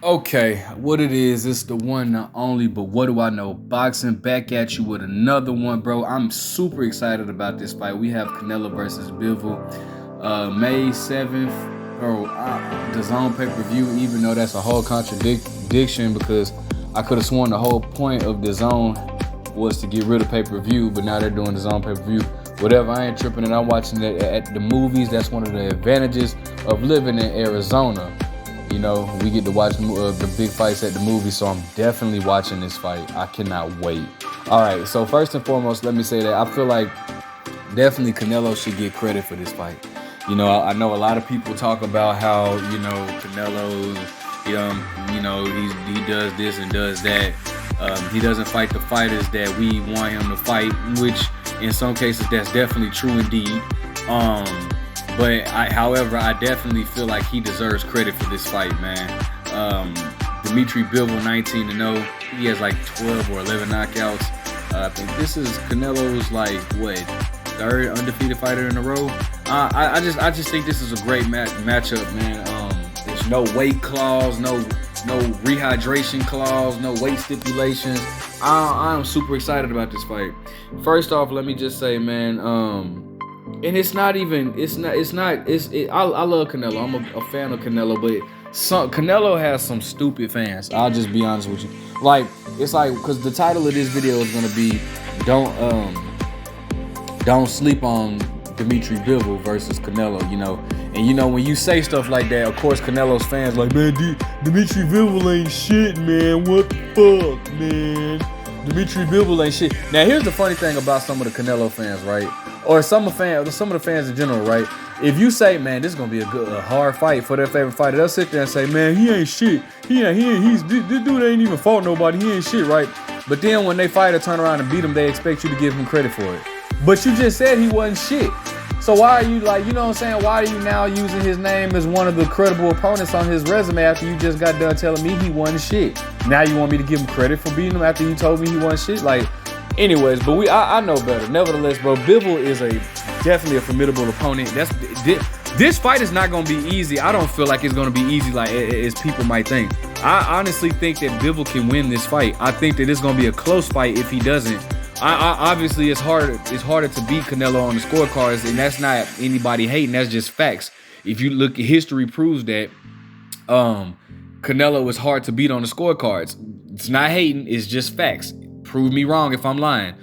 Okay, what it is, it's the one not only, but what do I know? Boxing back at you with another one, bro. I'm super excited about this fight. We have Canelo versus Bivol, May 7th, bro. The zone pay-per-view, even though that's a whole contradiction because I could have sworn the whole point of the zone was to get rid of pay-per-view, but now they're doing the zone pay-per-view. Whatever, I ain't tripping and I'm watching it at the movies. That's one of the advantages of living in Arizona. You know, we get to watch the big fights at the movies, so I'm definitely watching this fight. I cannot wait. All right, so first and foremost, let me say that I feel like definitely Canelo should get credit for this fight. You know, I know a lot of people talk about how, Canelo, he does this and does that. He doesn't fight the fighters that we want him to fight, which in some cases that's definitely true indeed. However, I definitely feel like he deserves credit for this fight, man. Dimitri Bivol, 19-0. He has like 12 or 11 knockouts. I think this is Canelo's third undefeated fighter in a row. I just think this is a great matchup, man. There's no weight clause, no rehydration clause, no weight stipulations. I'm super excited about this fight. First off, let me just say, man. And I love Canelo. I'm a fan of Canelo, but Canelo has some stupid fans. I'll just be honest with you. Because the title of this video is gonna be don't sleep on Dimitri Bivol versus Canelo, And when you say stuff like that, of course Canelo's fans like, man, Dimitri Bivol ain't shit, man. What the fuck, man? Dimitri Bivol ain't shit. Now here's the funny thing about some of the Canelo fans, right? Or some of the fans in general, right? If you say, man, this is gonna be a hard fight for their favorite fighter, they'll sit there and say, man, he ain't shit. This dude ain't even fought nobody. He ain't shit, right? But then when they fight or turn around and beat him, they expect you to give him credit for it. But you just said he wasn't shit. So why are you why are you now using his name as one of the credible opponents on his resume after you just got done telling me he wasn't shit? Now you want me to give him credit for beating him after you told me he wasn't shit? Anyways, but I know better. Nevertheless, bro, Bivol is definitely a formidable opponent. This fight is not gonna be easy. I don't feel like it's gonna be easy as people might think. I honestly think that Bivol can win this fight. I think that it's gonna be a close fight if he doesn't. Obviously it's harder to beat Canelo on the scorecards, and that's not anybody hating. That's just facts. If you look, history proves that Canelo is hard to beat on the scorecards. It's not hating. It's just facts. Prove me wrong if I'm lying.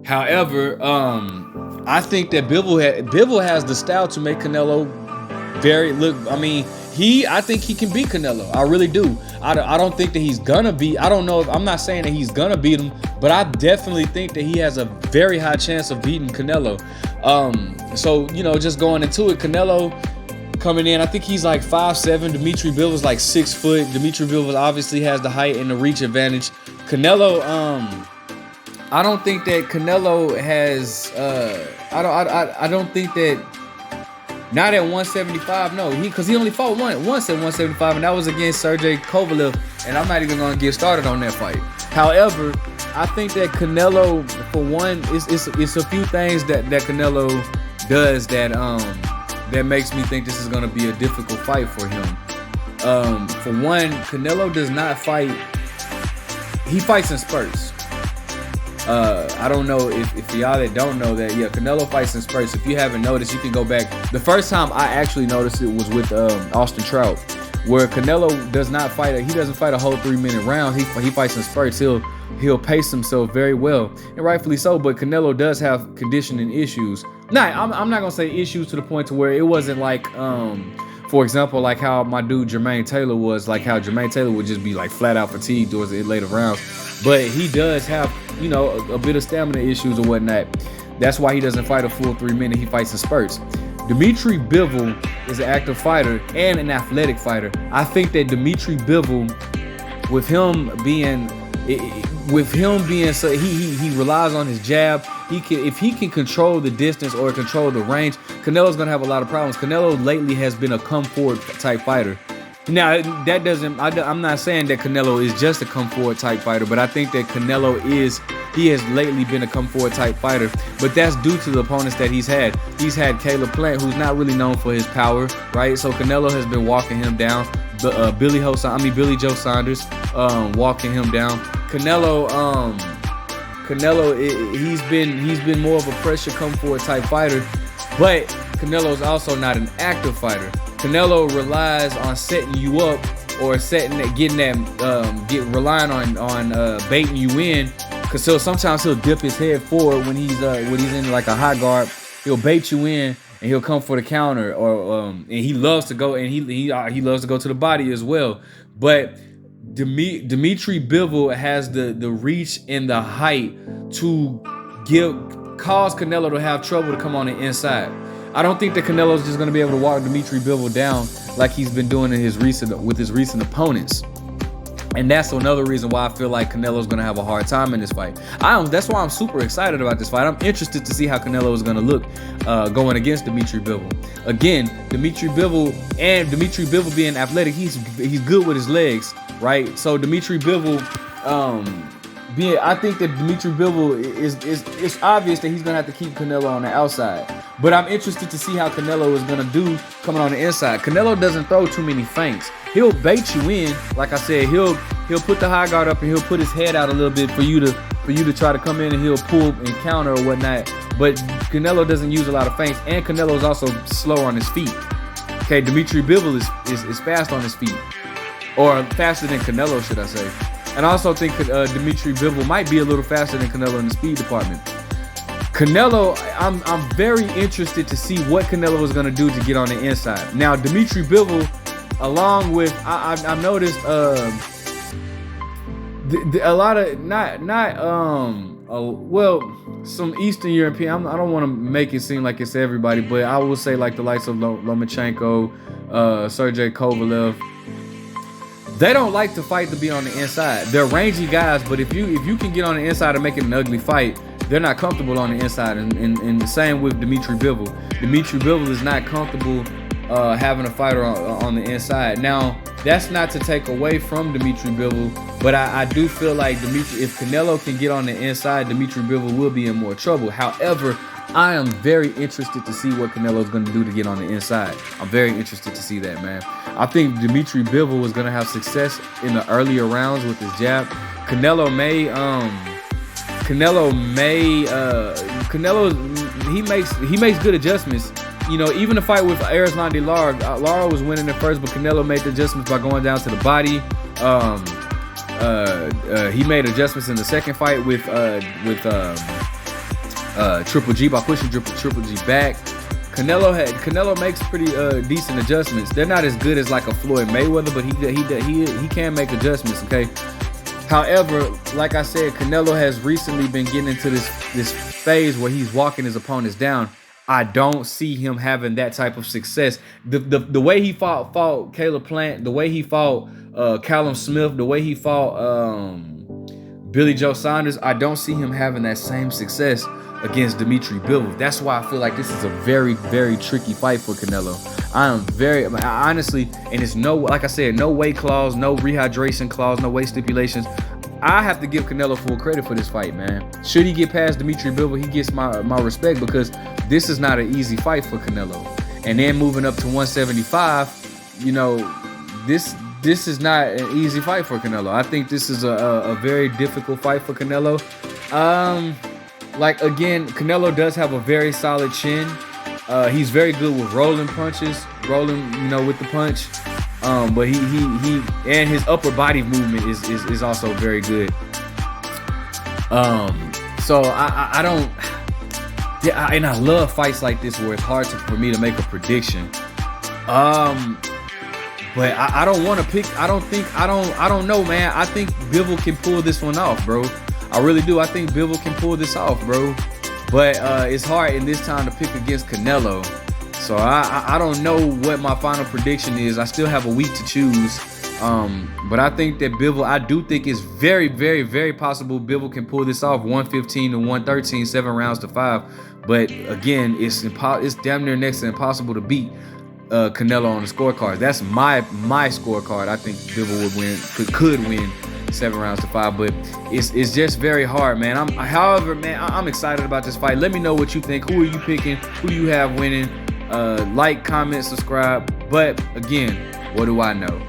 However, I think that Bivol has the style to make Canelo I think he can beat Canelo. I really do. I don't think that he's gonna beat. I don't know if I'm not saying that he's gonna beat him, but I definitely think that he has a very high chance of beating Canelo. So just going into it, Canelo coming in, I think he's like 5'7". Dimitri Bivol's like 6 foot. Dimitri Bivol obviously has the height and the reach advantage. Canelo, I don't think that Canelo has. I don't think that. Not at 175, no. Because he only fought once at 175, and that was against Sergey Kovalev. And I'm not even gonna get started on that fight. However, I think that Canelo, for one, it's a few things that Canelo does that makes me think this is gonna be a difficult fight for him. For one, Canelo does not fight. He fights in spurts. I don't know if y'all that don't know that, yeah, Canelo fights in spurts. If you haven't noticed, you can go back. The first time I actually noticed it was with Austin Trout, where Canelo does not fight. He doesn't fight a whole 3-minute round. He fights in spurts. He'll pace himself very well, and rightfully so. But Canelo does have conditioning issues. I'm not gonna say issues to the point to where it wasn't like, for example, like how my dude Jermaine Taylor was, like how Jermaine Taylor would just be like flat out fatigued towards the later rounds. But he does have, a bit of stamina issues or whatnot. That's why he doesn't fight a full 3-minute. He fights in spurts. Dimitri Bivol is an active fighter and an athletic fighter. I think that Dimitri Bivol, with him being so he relies on his jab. If he can control the distance or control the range, Canelo's gonna have a lot of problems. Canelo lately has been a come forward type fighter. Now, I'm not saying that Canelo is just a come forward type fighter, but I think that Canelo is he has lately been a come forward type fighter, but that's due to the opponents that he's had. He's had Caleb Plant, who's not really known for his power, right? So Canelo has been walking him down. Billy Joe Saunders walking him down. Canelo, he's been more of a pressure come forward type fighter, but Canelo's also not an active fighter. Canelo relies on setting you up or relying on baiting you in, because sometimes he'll dip his head forward when he's in like a high guard. He'll bait you in and he'll come for the counter, or and he loves to go and he loves to go to the body as well. But Dimitri Bivol has the reach and the height to cause Canelo to have trouble to come on the inside. I don't think that Canelo's just going to be able to walk Dimitri Bivol down like he's been doing with his recent opponents. And that's another reason why I feel like Canelo's going to have a hard time in this fight. That's why I'm super excited about this fight. I'm interested to see how Canelo is going to look going against Dimitri Bivol. Again, Dimitri Bivol being athletic, he's good with his legs, right? So Dimitri Bivol, I think that Dimitri Bivol it's obvious that he's gonna have to keep Canelo on the outside. But I'm interested to see how Canelo is gonna do coming on the inside. Canelo doesn't throw too many feints. He'll bait you in, like I said. He'll put the high guard up and he'll put his head out a little bit for you to try to come in, and he'll pull and counter or whatnot. But Canelo doesn't use a lot of feints, and Canelo is also slow on his feet. Okay, Dimitri Bivol is fast on his feet, or faster than Canelo, should I say. And I also think Dimitri Bivol might be a little faster than Canelo in the speed department. Canelo, I'm very interested to see what Canelo is going to do to get on the inside. Now, Dimitri Bivol, along with, I've noticed a lot of, some Eastern European, I don't want to make it seem like it's everybody, but I will say like the likes of Lomachenko, Sergey Kovalev, they don't like to fight to be on the inside. They're rangy guys, but if you can get on the inside and make it an ugly fight, they're not comfortable on the inside. And the same with Dimitri Bivol. Dimitri Bivol is not comfortable having a fighter on the inside. Now, that's not to take away from Dimitri Bivol, but I do feel like if Canelo can get on the inside, Dimitri Bivol will be in more trouble. However, I am very interested to see what Canelo is going to do to get on the inside. I'm very interested to see that, man. I think Dimitri Bivol is going to have success in the earlier rounds with his jab. Canelo makes good adjustments. You know, even the fight with Erislandy Lara was winning at first, but Canelo made the adjustments by going down to the body. He made adjustments in the second fight with Triple G by pushing Triple G back. Canelo makes pretty decent adjustments. They're not as good as like a Floyd Mayweather, but he can make adjustments. Okay. However, like I said, Canelo has recently been getting into this phase where he's walking his opponents down. I don't see him having that type of success. The way he fought Caleb Plant, the way he fought Callum Smith, the way he fought Billy Joe Saunders, I don't see him having that same success against Dimitri Bivol. That's why I feel like this is a very, very tricky fight for Canelo. Honestly, and it's like I said, no weight clause, no rehydration clause, no weight stipulations. I have to give Canelo full credit for this fight, man. Should he get past Dimitri Bivol, he gets my respect, because this is not an easy fight for Canelo. And then moving up to 175, you know, this is not an easy fight for Canelo. I think this is a very difficult fight for Canelo. Like, again, Canelo does have a very solid chin. He's very good with rolling punches, with the punch. But he and his upper body movement is also very good. So I don't, and I love fights like this where it's hard for me to make a prediction. But I don't want to pick. I don't know, man. I think Bivol can pull this one off, bro. I really do. I think Bivol can pull this off, bro. But it's hard in this time to pick against Canelo. So I don't know what my final prediction is. I still have a week to choose. But I think that I do think it's very, very, very possible Bivol can pull this off. 115 to 113, 7 rounds to 5. But again, it's damn near next to impossible to beat Canelo on the scorecard. That's my scorecard. I think Bivol would win, could win 7 rounds to 5, but it's just very hard, man. However, man, I'm excited about this fight. Let me know what you think. Who are you picking? Who do you have winning? Like, comment, subscribe. But again, what do I know?